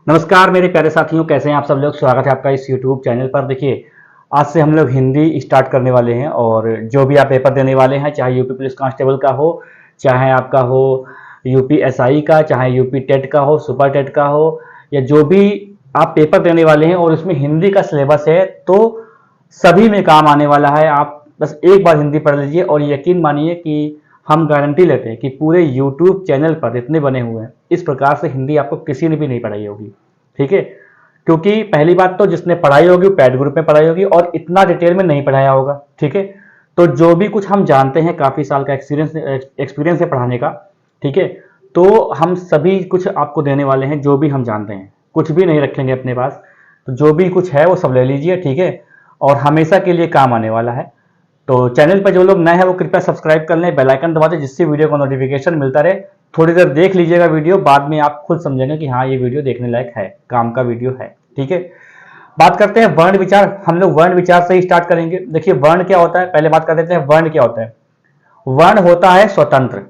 नमस्कार मेरे प्यारे साथियों, कैसे हैं आप सब लोग। स्वागत है आपका इस YouTube चैनल पर। देखिए, आज से हम लोग हिंदी स्टार्ट करने वाले हैं और जो भी आप पेपर देने वाले हैं, चाहे यूपी पुलिस कांस्टेबल का हो, चाहे आपका हो यूपी एसआई का, चाहे यूपी टेट का हो, सुपर टेट का हो, या जो भी आप पेपर देने वाले हैं और उसमें हिंदी का सिलेबस है, तो सभी में काम आने वाला है। आप बस एक बार हिंदी पढ़ लीजिए और यकीन मानिए कि हम गारंटी लेते हैं कि पूरे YouTube चैनल पर जितने बने हुए हैं, इस प्रकार से हिंदी आपको किसी ने भी नहीं पढ़ाई होगी। ठीक है, क्योंकि पहली बात तो जिसने पढ़ाई होगी वो पैड ग्रुप में पढ़ाई होगी और इतना डिटेल में नहीं पढ़ाया होगा। ठीक है, तो जो भी कुछ हम जानते हैं, काफ़ी साल का एक्सपीरियंस है पढ़ाने का। ठीक है, तो हम सभी कुछ आपको देने वाले हैं, जो भी हम जानते हैं, कुछ भी नहीं रखेंगे अपने पास। तो जो भी कुछ है वो सब ले लीजिए। ठीक है, और हमेशा के लिए काम आने वाला है। तो चैनल पर जो लोग नए हैं वो कृपया सब्सक्राइब कर लें, बेल आइकन दबा दें, जिससे वीडियो को नोटिफिकेशन मिलता रहे। थोड़ी देर देख लीजिएगा वीडियो, बाद में आप खुद समझेंगे कि हाँ, ये वीडियो देखने लायक है, काम का वीडियो है। ठीक है, बात करते हैं वर्ण विचार। हम लोग वर्ण विचार से ही स्टार्ट करेंगे। देखिए, वर्ण क्या होता है, पहले बात कर देते हैं वर्ण क्या होता है। वर्ण होता है स्वतंत्र।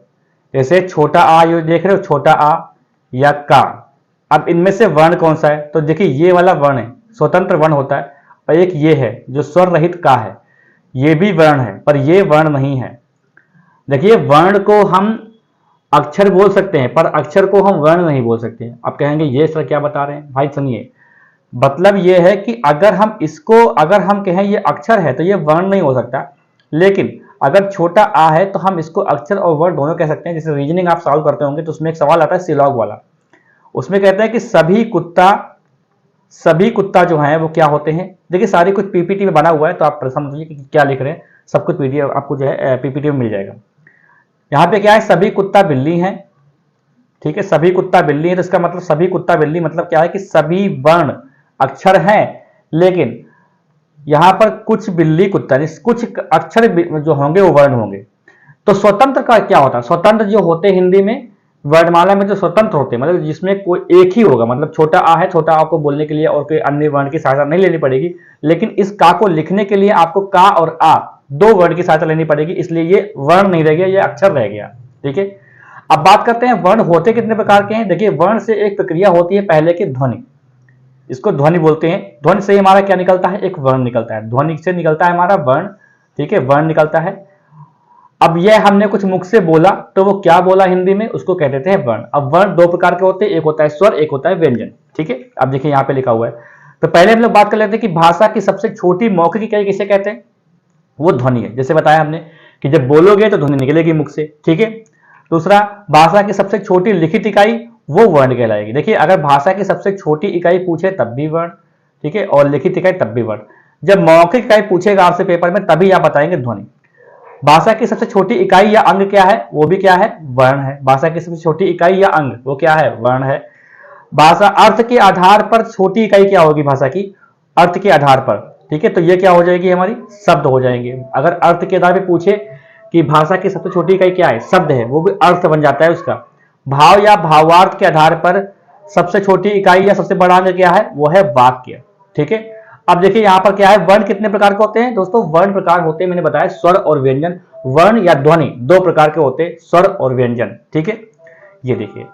जैसे छोटा आ, ये देख रहे हो, छोटा आ या का। अब इनमें से वर्ण कौन सा है, तो देखिए ये वाला वर्ण है, स्वतंत्र वर्ण होता है। और एक ये है जो स्वर रहित का है, ये भी वर्ण है, पर ये वर्ण नहीं है। देखिए, वर्ण को हम अक्षर बोल सकते हैं, पर अक्षर को हम वर्ण नहीं बोल सकते। आप कहेंगे ये सर क्या बता रहे हैं। भाई सुनिए, मतलब ये है कि अगर हम इसको, अगर हम कहें ये अक्षर है तो ये वर्ण नहीं हो सकता। लेकिन अगर छोटा आ है तो हम इसको अक्षर और वर्ण दोनों कह सकते हैं। जैसे रीजनिंग आप सॉल्व करते होंगे तो उसमें एक सवाल आता है सिलॉग वाला। उसमें कहते हैं कि सभी कुत्ता जो है वो क्या होते हैं। देखिए, सारी कुछ पीपीटी में बना हुआ है, तो आप समझिए कि क्या लिख रहे हैं। सब कुछ पीडीएफ आपको जो है पीपीटी में मिल जाएगा। यहाँ पे क्या है, सभी कुत्ता बिल्ली हैं। ठीक है, सभी कुत्ता बिल्ली है, तो इसका मतलब सभी कुत्ता बिल्ली मतलब क्या है कि सभी वर्ण अक्षर हैं, लेकिन यहां पर कुछ बिल्ली कुत्ता, कुछ अक्षर जो होंगे वो वर्ण होंगे। तो स्वतंत्र का क्या होता है, स्वतंत्र जो होते हैं हिंदी में वर्णमाला में जो स्वतंत्र होते हैं, मतलब जिसमें कोई एक ही होगा। मतलब छोटा आ है, छोटा आ को बोलने के लिए और कोई अन्य वर्ण की सहायता नहीं लेनी पड़ेगी, लेकिन इस का को लिखने के लिए आपको का और आ दो वर्ण की सहायता लेनी पड़ेगी, इसलिए ये वर्ण नहीं रह गया, ये अक्षर रह गया। ठीक है, अब बात करते हैं वर्ण होते कितने प्रकार के हैं। देखिए, वर्ण से एक प्रक्रिया होती है पहले की ध्वनि, इसको ध्वनि बोलते हैं। ध्वनि से हमारा क्या निकलता है, एक वर्ण निकलता है। ध्वनि से निकलता है हमारा वर्ण। ठीक है, वर्ण निकलता है। अब यह हमने कुछ मुख से बोला तो वो क्या बोला हिंदी में, उसको कह देते हैं वर्ण। अब वर्ण दो प्रकार के होते हैं, एक होता है स्वर, एक होता है व्यंजन। ठीक है, अब देखिए यहाँ पे लिखा हुआ है। तो पहले हम लोग बात कर लेते हैं कि भाषा की सबसे छोटी मौखिक इकाई किसे कहते हैं। वो ध्वनि है। जैसे बताया हमने कि जब बोलोगे तो ध्वनि निकलेगी मुख से। ठीक है, दूसरा, भाषा की सबसे छोटी लिखित इकाई वो वर्ण कहलाएगी। देखिए, अगर भाषा की सबसे छोटी इकाई पूछे तब भी वर्ण। ठीक है, और लिखित इकाई तब भी वर्ण। जब मौखिक इकाई पूछेगा आपसे पेपर में, तभी आप बताएंगे ध्वनि। भाषा की सबसे छोटी इकाई या अंग क्या है, वो भी क्या है, वर्ण है। भाषा की सबसे छोटी इकाई या अंग वो क्या है, वर्ण है। भाषा अर्थ के आधार पर छोटी इकाई क्या होगी, भाषा की अर्थ के आधार पर। ठीक है, तो ये क्या हो जाएगी, हमारी शब्द हो जाएंगे। अगर अर्थ के आधार पर पूछे कि भाषा की सबसे छोटी इकाई क्या है, शब्द है, वो भी अर्थ बन जाता है उसका। भाव या भावार्थ के आधार पर सबसे छोटी इकाई या सबसे बड़ा अंग क्या है, वो है वाक्य। ठीक है, अब देखिए यहाँ पर क्या है, वर्ण कितने प्रकार के होते हैं दोस्तों। वर्ण प्रकार होते हैं, मैंने बताया, स्वर और व्यंजन। वर्ण या ध्वनि दो प्रकार के होते हैं, स्वर और व्यंजन। ठीक है, ये देखिए।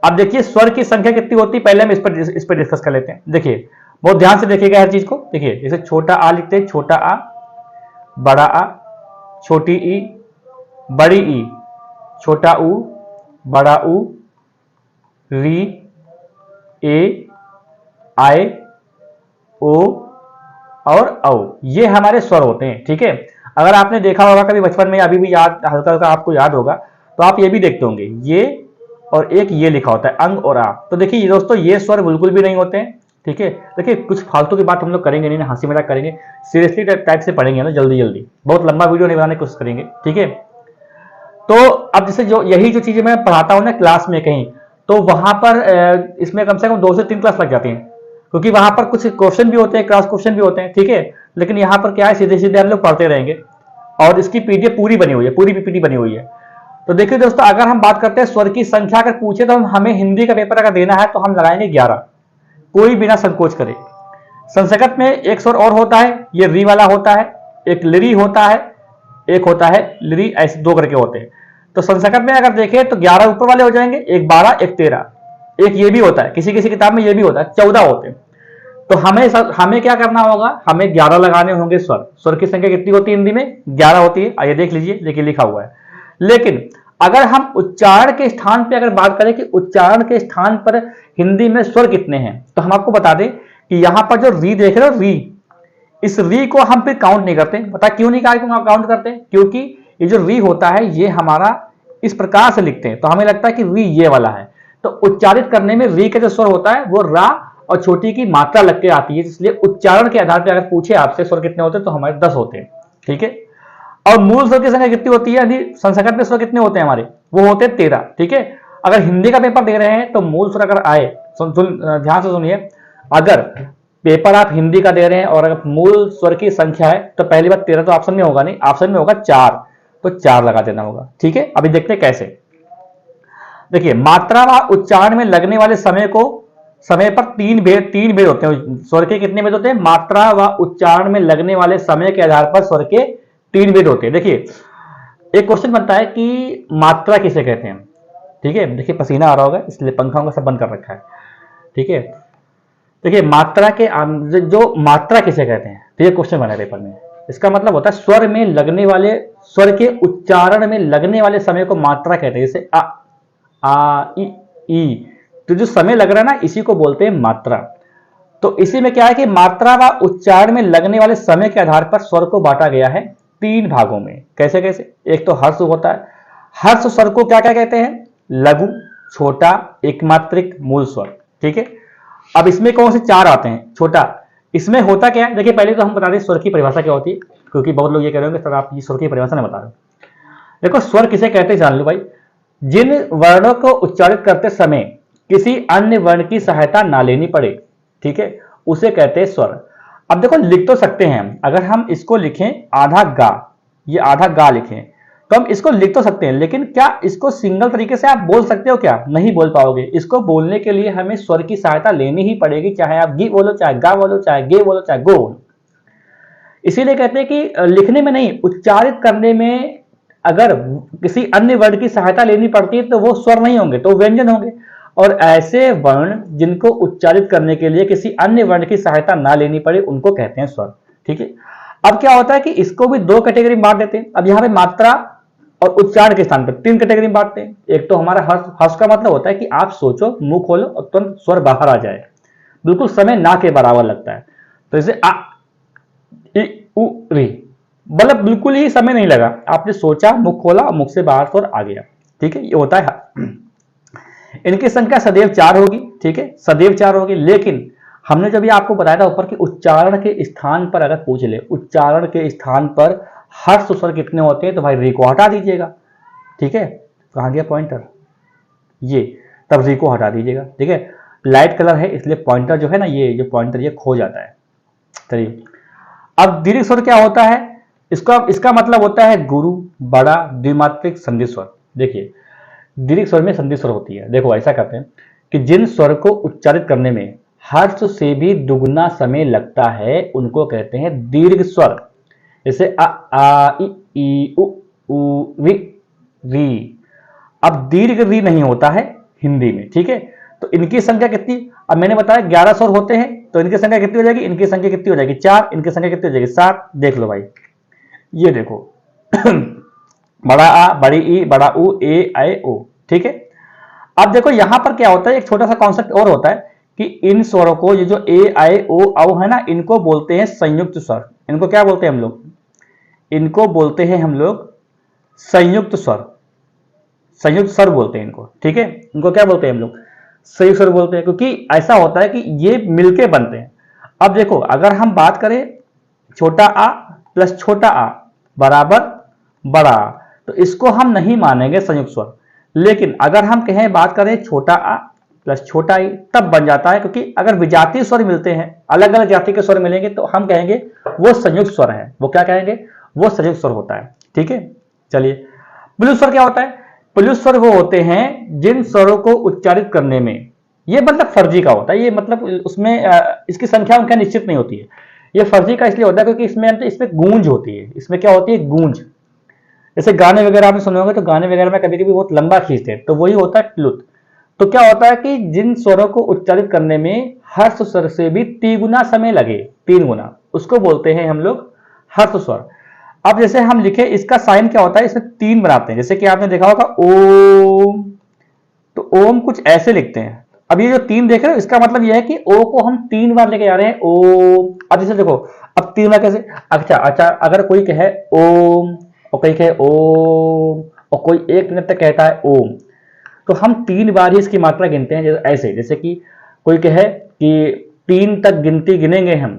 अब देखिए स्वर की संख्या कितनी होती है, पहले हम इस पर डिस्कस कर लेते हैं। देखिए, बहुत ध्यान से देखिएगा हर चीज को। देखिए, जैसे छोटा आ लिखते हैं, छोटा आ, बड़ा आ, छोटी ई, बड़ी ई, छोटा ऊ, बड़ा ऊ, री, ए, आए, ओ और औ, ये हमारे स्वर होते हैं। ठीक है, अगर आपने देखा होगा कभी बचपन में, अभी भी याद हल्का हल्का आपको याद होगा, तो आप ये भी देखते होंगे, ये और एक ये लिखा होता है, अंग और आ। तो देखिए दोस्तों, ये स्वर बिल्कुल भी नहीं होते हैं। ठीक है, देखिए कुछ फालतू की बात हम लोग करेंगे नहीं, हंसी मजाक करेंगे, सीरियसली टाइप से पढ़ेंगे ना, जल्दी जल्दी, बहुत लंबा वीडियो नहीं बनाने की कोशिश करेंगे। ठीक है, तो अब जैसे जो यही जो चीजें मैं पढ़ाता हूँ ना क्लास में कहीं, तो वहां पर इसमें कम से कम 2 से 3 क्लास लग जाती हैं, क्योंकि वहां पर कुछ क्वेश्चन भी होते हैं, क्लास क्वेश्चन भी होते हैं। ठीक है, लेकिन यहाँ पर क्या है, सीधे सीधे हम लोग पढ़ते रहेंगे और इसकी पीडीएफ पूरी बनी हुई है, पूरी पीपीटी बनी हुई है। तो देखिए दोस्तों, अगर हम बात करते हैं स्वर की संख्या अगर पूछे तो हमें हिंदी का पेपर अगर देना है तो हम लगाएंगे 11, कोई बिना संकोच करे। संस्कृत में एक स्वर और होता है, ये री वाला होता है, एक लिरी होता है, एक होता है लिरी, ऐसे 2 करके होते हैं। तो संस्कृत में अगर देखें तो 11 ऊपर वाले हो जाएंगे, एक 12, एक 13। एक ये भी होता है, किसी किसी किताब में ये भी होता है 14 होते हैं। तो हमें क्या करना होगा, हमें 11 लगाने होंगे स्वर। स्वर की संख्या कितनी होती है हिंदी में? 11 होती है। आइए देख लीजिए, देखिए लिखा हुआ है। लेकिन अगर हम उच्चारण के स्थान पे अगर बात करें कि उच्चारण के स्थान पर हिंदी में स्वर कितने हैं, तो हम आपको बता दें कि यहां पर जो री देख रहे हो, री, इस री को हम फिर काउंट नहीं करते। पता क्यों नहीं काउंट करते? क्योंकि ये जो री होता है ये हमारा इस प्रकार से लिखते हैं, तो हमें लगता है कि री ये वाला है। तो उच्चारित करने में री का जो स्वर होता है वो रा और छोटी की मात्रा लग के आती है, इसलिए उच्चारण के आधार पर अगर पूछे आपसे स्वर कितने होते हैं तो हमारे 10 होते हैं। ठीक है। और मूल स्वर की संख्या कितनी होती है, यानी संस्कृत में स्वर कितने होते हैं हमारे? वो होते हैं 13। ठीक है। अगर हिंदी का पेपर दे रहे हैं तो मूल स्वर अगर आए, ध्यान से सुनिए, अगर पेपर आप हिंदी का दे रहे हैं और अगर मूल स्वर की संख्या है तो पहली बात 13 तो ऑप्शन में होगा नहीं, ऑप्शन में होगा 4, तो 4 लगा देना होगा। ठीक है। अभी देखते हैं कैसे। देखिए, मात्रा व उच्चारण में लगने वाले समय पर तीन भेद होते हैं। स्वर के कितने भेद होते हैं? मात्रा व उच्चारण में लगने वाले समय के आधार पर स्वर के 3 भेद होते हैं। देखिए, एक क्वेश्चन बनता है कि मात्रा किसे कहते हैं। ठीक है। देखिए, पसीना आ रहा होगा इसलिए पंखा का सब बंद कर रखा है। ठीक है। देखिए, मात्रा के जो मात्रा किसे कहते हैं, तो ये क्वेश्चन बना है पेपर में। इसका मतलब होता है स्वर में लगने वाले, स्वर के उच्चारण में लगने वाले समय को मात्रा कहते हैं। जैसे आ ई, तो जो समय लग रहा है ना, इसी को बोलते हैं मात्रा। तो इसी में क्या है कि मात्रा व उच्चारण में लगने वाले समय के आधार पर स्वर को बांटा गया है 3 भागों में। कैसे कैसे? एक तो हर्ष होता है। हर्ष स्वर को क्या क्या कहते हैं? लघु, छोटा, एकमात्रिक, मूल स्वर। ठीक है। अब इसमें कौन से 4 आते हैं? छोटा। इसमें होता क्या है? देखिए, पहले तो हम बता दें स्वर की परिभाषा क्या होती है, क्योंकि बहुत लोग ये कह रहे होंगे सर आप ये स्वर की परिभाषा नहीं बता रहे। देखो, स्वर किसे कहते हैं जान लो भाई। जिन वर्णों को उच्चारित करते समय किसी अन्य वर्ण की सहायता ना लेनी पड़े, ठीक है, उसे कहते हैं स्वर। अब देखो, लिख तो सकते हैं हम। अगर हम इसको लिखें आधा गा, ये आधा गा लिखें, तो हम इसको लिख तो सकते हैं, लेकिन क्या इसको सिंगल तरीके से आप बोल सकते हो? क्या नहीं बोल पाओगे। इसको बोलने के लिए हमें स्वर की सहायता लेनी ही पड़ेगी, चाहे आप गी बोलो, चाहे गा बोलो, चाहे गे बोलो, चाहे गो बोलो। इसीलिए कहते हैं कि लिखने में नहीं, उच्चारित करने में अगर किसी अन्य वर्ण की सहायता लेनी पड़ती है तो वो स्वर नहीं होंगे, तो व्यंजन होंगे। और ऐसे वर्ण जिनको उच्चारित करने के लिए किसी अन्य वर्ण की सहायता ना लेनी पड़े उनको कहते हैं स्वर। ठीक है। अब क्या होता है कि इसको भी 2 कैटेगरी में बांट देते हैं। अब यहाँ पे मात्रा और उच्चारण के स्थान पर 3 कैटेगरी में बांटते हैं। एक तो हमारा हर्ष का मतलब होता है कि आप सोचो, मुंह खोलो और तुरंत स्वर बाहर आ जाए, बिल्कुल समय ना के बराबर लगता है। तो जैसे आ इ उ री, मतलब बिल्कुल ही समय नहीं लगा, आपने सोचा, मुख खोला, मुख से बाहर स्वर आ गया। ठीक है। ये होता है। इनकी संख्या सदैव 4 होगी। ठीक है, सदैव 4 होगी। लेकिन हमने जब ये आपको बताया था ऊपर कि उच्चारण के स्थान पर अगर पूछ ले, उच्चारण के स्थान पर हर्ष स्वर कितने होते हैं, तो भाई री को हटा दीजिएगा। ठीक है। कहां गया पॉइंटर? ये, तब री को हटा दीजिएगा। ठीक है। लाइट कलर है इसलिए पॉइंटर जो है ना, ये जो पॉइंटर ये खो जाता है। चलिए, अब दीर्घ स्वर क्या होता है? इसका मतलब होता है गुरु, बड़ा, द्विमात्रिक, संधि स्वर। देखिए, दीर्घ स्वर में संधि स्वर होती है। देखो, ऐसा करते हैं कि जिन स्वर को उच्चारित करने में हर्ष से भी दुगना समय लगता है उनको कहते हैं दीर्घ स्वर। जैसे आ ई उ री री। अब दीर्घ री नहीं होता है हिंदी में। ठीक है। तो इनकी संख्या कितनी? अब मैंने बताया 11 स्वर होते हैं, तो इनकी संख्या कितनी हो जाएगी? इनकी संख्या कितनी हो जाएगी? 4। इनकी संख्या कितनी हो जाएगी? 7। देख लो भाई, ये देखो बड़ा आ, बड़ी ई, बड़ा उ, ए, ऐ, ओ। ठीक है। अब देखो यहां पर क्या होता है, एक छोटा सा कॉन्सेप्ट और होता है कि इन स्वरों को, ये जो ए, ऐ, ओ, औ है ना, इनको बोलते हैं संयुक्त स्वर। इनको क्या बोलते हैं हम लोग? इनको बोलते हैं हम लोग संयुक्त स्वर। संयुक्त स्वर बोलते हैं इनको। ठीक है। इनको क्या बोलते हैं हम लोग? संयुक्त स्वर बोलते हैं, क्योंकि ऐसा होता है कि ये मिलके बनते हैं। अब देखो, अगर हम बात करें छोटा आ प्लस छोटा आ बराबर बड़ा आ, तो इसको हम नहीं मानेंगे संयुक्त स्वर। लेकिन अगर हम कहें, बात करें छोटा आ प्लस छोटा ई, तब बन जाता है, क्योंकि अगर विजातीय स्वर मिलते हैं, अलग अलग जाति के स्वर मिलेंगे, तो हम कहेंगे वो संयुक्त स्वर है। वो क्या कहेंगे? वो संयुक्त स्वर होता है। ठीक है। चलिए, प्लुत स्वर क्या होता है? प्लुत स्वर वो होते हैं जिन स्वरों को उच्चारित करने में, ये मतलब फर्जी का होता है, ये मतलब उसमें इसकी संख्या उनका निश्चित नहीं होती है। ये फर्जी का इसलिए होता है क्योंकि इसमें गूंज होती है। इसमें क्या होती है? गूंज। जैसे गाने वगैरह आपने सुने होंगे, तो गाने वगैरह में कभी कभी बहुत लंबा खींचते हैं, तो वही होता है प्लुत। तो क्या होता है कि जिन स्वरों को उच्चारित करने में हर्ष स्वर से भी 3 गुना समय लगे, 3 गुना, उसको बोलते हैं हम लोग हर्ष स्वर। अब जैसे हम लिखे, इसका साइन क्या होता है, इसमें 3 बनाते हैं, जैसे कि आपने देखा होगा ओम, तो ओम कुछ ऐसे लिखते हैं। अब ये जो 3 देख रहे हो, इसका मतलब यह है कि ओ को हम 3 बार लेके जा रहे हैं ओम। अब जैसे देखो, अब 3 बार कैसे, अच्छा, अगर कोई कहे ओम और कोई कहे ओम और कोई 1 मिनट तक कहता है ओम, तो हम 3 बार ही इसकी मात्रा गिनते हैं। ऐसे जैसे कि कोई कहे कि 3 तक गिनती गिनेंगे हम,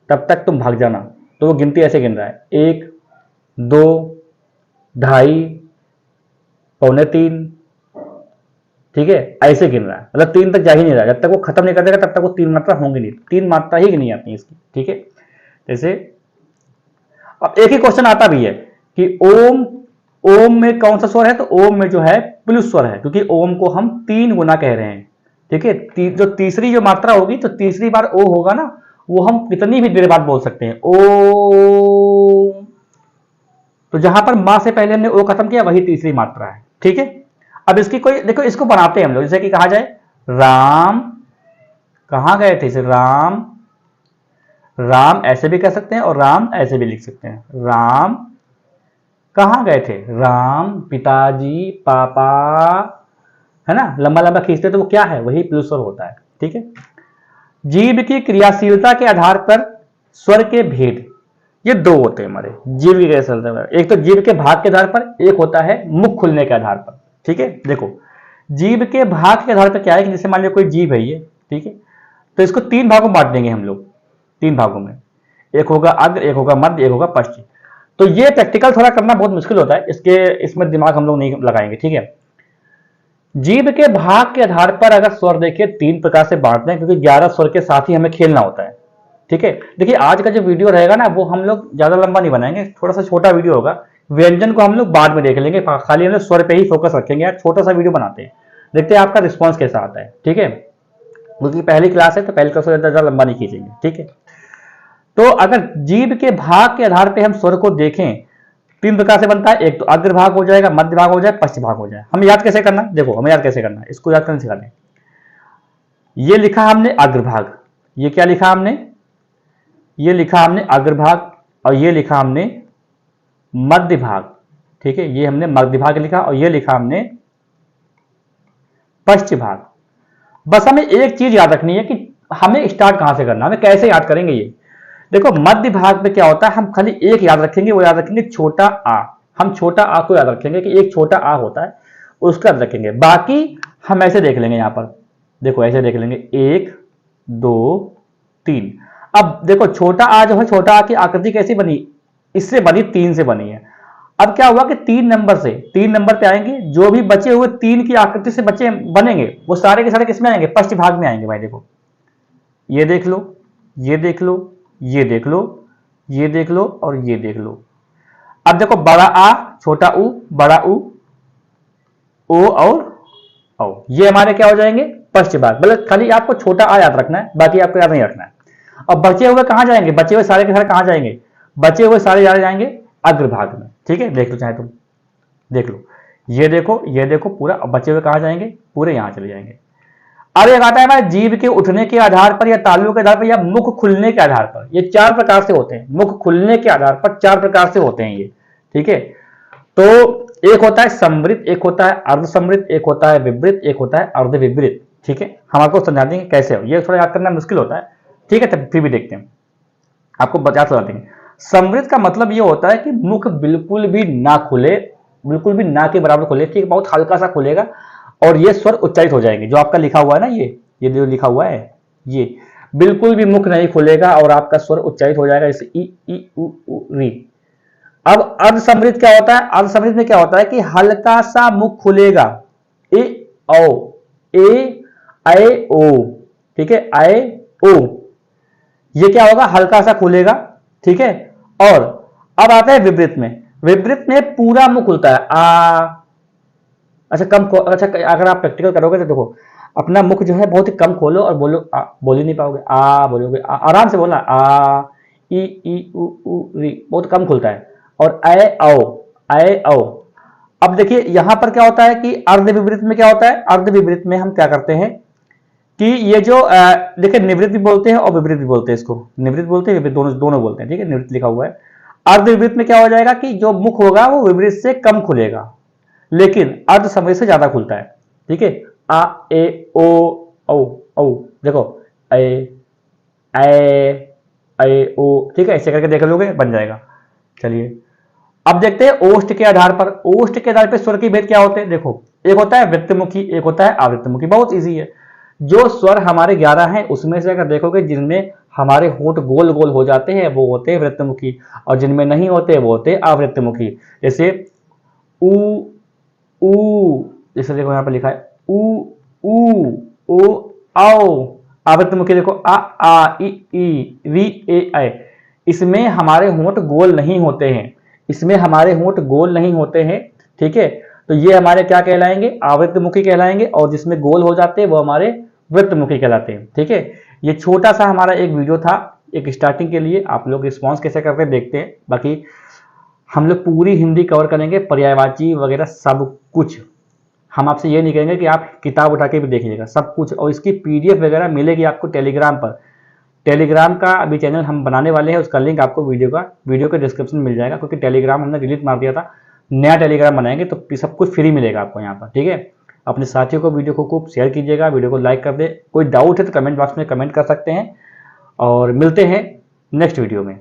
तब तक तुम भाग जाना, तो वो गिनती ऐसे गिन रहा है, 1, 2, 2.5, पौने 3, ठीक है, ऐसे गिन रहा है, मतलब 3 तक जा ही नहीं रहा, जब तक वो खत्म नहीं कर देगा तब तक वो 3 मात्रा होंगी नहीं, 3 मात्रा ही गिनी आती है इसकी, ठीक है। जैसे अब एक ही क्वेश्चन आता भी है कि ओम, ओम में कौन सा स्वर है, तो ओम में जो है प्लुस स्वर है, क्योंकि ओम को हम 3 गुना कह रहे हैं, ठीक है। जो तीसरी जो मात्रा होगी, तो तीसरी बार ओ होगा ना, वो हम कितनी भी देर बाद बोल सकते हैं, ओम। तो जहां पर मां से पहले हमने ओ खत्म किया, वही तीसरी मात्रा है, ठीक है। अब इसकी कोई देखो, इसको बनाते हैं हम लोग, जैसे कि कहा जाए राम, कहां गए थे इसे, राम, राम ऐसे भी कह सकते हैं और राम ऐसे भी लिख सकते हैं, राम कहां गए थे, राम पिताजी, पापा, है ना, लंबा लंबा खींचते तो वो क्या है, वही प्लस स्वर होता है, ठीक है। जीव की क्रियाशीलता के आधार पर स्वर के भेद, ये 2 होते हैं हमारे जीव की क्रियाशीलता। एक तो जीव के भाग के आधार पर, एक होता है मुख खुलने के आधार पर, ठीक है। देखो, जीव के भाग के आधार पर क्या है कि जैसे मान लो कोई जीव है ये, ठीक है, तो इसको 3 भागों में बांट देंगे हम लोग, 3 भागों में, एक होगा अग्र, एक होगा मध्य, एक होगा पश्चिम। तो ये प्रैक्टिकल थोड़ा करना बहुत मुश्किल होता है, इसमें दिमाग हम लोग नहीं लगाएंगे, ठीक है। जीव के भाग के आधार पर अगर स्वर देखिए 3 प्रकार से बांटते हैं, क्योंकि 11 स्वर के साथ ही हमें खेलना होता है, ठीक है। देखिए आज का जो वीडियो रहेगा ना, वो हम लोग ज्यादा लंबा नहीं बनाएंगे, थोड़ा सा छोटा वीडियो होगा, व्यंजन को हम लोग बाद में देख लेंगे, खाली हम लोग स्वर पे ही फोकस रखेंगे, यार छोटा सा वीडियो बनाते हैं, देखते हैं आपका रिस्पॉन्स कैसा आता है, ठीक है। क्योंकि पहली क्लास है तो पहली क्लास ज्यादा लंबा नहीं खींचेंगे, ठीक है। तो अगर जीव के भाग के आधार पर हम स्वर को देखें, 3 प्रकार से बनता है, एक तो अग्र भाग हो जाएगा, मध्य भाग हो जाए, पश्चिम भाग हो जाए। हम याद कैसे करना, देखो हमें याद कैसे करना है, इसको याद करना सिखाते हैं। ये लिखा हमने अग्रभाग, ये क्या लिखा हमने, ये लिखा हमने अग्रभाग, और ये लिखा हमने मध्य भाग, ठीक है, ये हमने मध्य भाग लिखा, और ये लिखा हमने पश्चिम भाग। बस हमें एक चीज याद रखनी है कि हमें स्टार्ट कहां से करना, हमें कैसे याद करेंगे ये। देखो मध्य भाग में क्या होता है, हम खाली एक याद रखेंगे, वो याद रखेंगे छोटा आ, हम छोटा आ को याद रखेंगे कि एक छोटा आ होता है, उसका याद रखेंगे। बाकी हम ऐसे देख लेंगे, यहां पर देखो ऐसे देख लेंगे, 1, 2, 3। अब देखो छोटा आ जो है, छोटा आ की आकृति कैसी बनी, इससे बनी, 3 से बनी है। अब क्या हुआ कि 3 नंबर पे आएंगे, जो भी बचे हुए 3 की आकृति से बचे बनेंगे, वो सारे के सारे किसमें आएंगे, पश्चिम भाग में आएंगे भाई। देखो ये देख लो, ये देख लो, ये देख लो, ये देख लो, और ये देख लो। अब देखो बड़ा आ, छोटा ऊ, बड़ा ऊ, ओ और औ, ये हमारे क्या हो जाएंगे, पश्चिम भाग। मतलब खाली आपको छोटा आ याद रखना है, बाकी आपको याद नहीं रखना है। अब बचे हुए कहां जाएंगे, बचे हुए सारे के सारे कहां जाएंगे, बचे हुए सारे जाएंगे अग्रभाग में, ठीक है। देख लो चाहे तुम देख लो, ये देखो, ये देखो पूरा, बचे हुए कहां जाएंगे, पूरे यहां चले जाएंगे। अब एक आता है हमारे जीव के उठने के आधार पर, या तालु के आधार पर, या मुख खुलने के आधार पर। ये 4 प्रकार से होते हैं, मुख खुलने के आधार पर 4 प्रकार से होते हैं ये, ठीक है। तो एक होता है समृत, एक होता है अर्ध समृत, एक होता है विवृत, एक होता है अर्ध विवृत, ठीक है। हम आपको समझा देंगे कैसे हो, ये थोड़ा याद करना मुश्किल होता है, ठीक है। फिर भी देखते हैं, आपको बता देंगे। समृत का मतलब ये होता है कि मुख बिल्कुल भी ना खुले, बिल्कुल भी ना के बराबर खुले, ठीक, बहुत हल्का सा खुलेगा, और ये स्वर उच्चारित हो जाएंगे। जो आपका लिखा हुआ है ना, ये जो लिखा हुआ है, ये बिल्कुल भी मुख नहीं खुलेगा और आपका स्वर उच्चारित हो जाएगा, जैसे ई ई उ उ री। अब अर्ध समृद्ध क्या होता है, अर्ध समृद्ध में क्या होता है कि हल्का सा मुख खुलेगा, ए ओ, ए ए ओ, ठीक है, ए ओ, ये क्या होगा, हल्का सा खुलेगा, ठीक है। और अब आता है विवृत में, विवृत में पूरा मुख खुलता है, आ। अच्छा अच्छा, अगर आप प्रैक्टिकल करोगे तो देखो, अपना मुख जो है बहुत ही कम खोलो और बोलो, बोल ही नहीं पाओगे, आ बोलोगे, आराम से बोलना, आ ई उ री, बहुत कम खुलता है। और ए औ, अब देखिए यहां पर क्या होता है कि अर्ध विपरीत में क्या होता है, अर्ध विपरीत में हम क्या करते हैं कि ये जो देखिए निवृत्त भी बोलते हैं और विपरीत भी बोलते हैं, इसको निवृत्त बोलते हैं, दोनों दोनों बोलते हैं, ठीक है, निवृत्त लिखा हुआ है। अर्ध विपरीत में क्या हो जाएगा कि जो मुख होगा वो विपरीत से कम खुलेगा, लेकिन अर्ध समय से ज्यादा खुलता है, ठीक है। आ ए ओ औ औ, देखो ए ए ओ, ठीक है, ऐसे करके देख लोगे बन जाएगा। चलिए अब देखते हैं ओष्ठ के आधार पर, ओष्ठ के आधार पर स्वर के भेद क्या होते हैं। देखो एक होता है वृत्तमुखी, एक होता है आवृत्तमुखी, बहुत इजी है। जो स्वर हमारे 11 हैं उसमें से अगर देखोगे जिनमें हमारे होंठ गोल गोल हो जाते हैं वो होते हैं वृत्तमुखी, और जिनमें नहीं होते वो होते हैं आवृत्तमुखी। जैसे ऊ ऊ, जैसे देखो यहाँ पर लिखा है ऊ ऊ ओ आओ, आवृत्तमुखी देखो आ ई री ए ऐ। इसमें हमारे होंठ गोल नहीं होते हैं, इसमें हमारे होंठ गोल नहीं होते हैं, ठीक है। तो ये हमारे क्या कहलाएंगे, आवृत्तमुखी कहलाएंगे, और जिसमें गोल हो जाते हैं वो हमारे वृत्तमुखी कहलाते हैं, ठीक है। ये छोटा सा हमारा एक वीडियो था एक स्टार्टिंग के लिए, आप लोग रिस्पॉन्स कैसे करते हैं देखते हैं। बाकी हम लोग पूरी हिंदी कवर करेंगे, पर्यायवाची वगैरह सब कुछ। हम आपसे ये नहीं कहेंगे कि आप किताब उठा के भी देखिएगा, सब कुछ। और इसकी पीडीएफ वगैरह मिलेगी आपको टेलीग्राम पर। टेलीग्राम का अभी चैनल हम बनाने वाले हैं, उसका लिंक आपको वीडियो के डिस्क्रिप्शन में मिल जाएगा, क्योंकि टेलीग्राम हमने डिलीट मार दिया था। नया टेलीग्राम बनाएंगे तो सब कुछ फ्री मिलेगा आपको यहाँ पर, ठीक है। अपने साथियों को वीडियो को खूब शेयर कीजिएगा, वीडियो को लाइक कर दे। कोई डाउट है तो कमेंट बॉक्स में कमेंट कर सकते हैं, और मिलते हैं नेक्स्ट वीडियो में।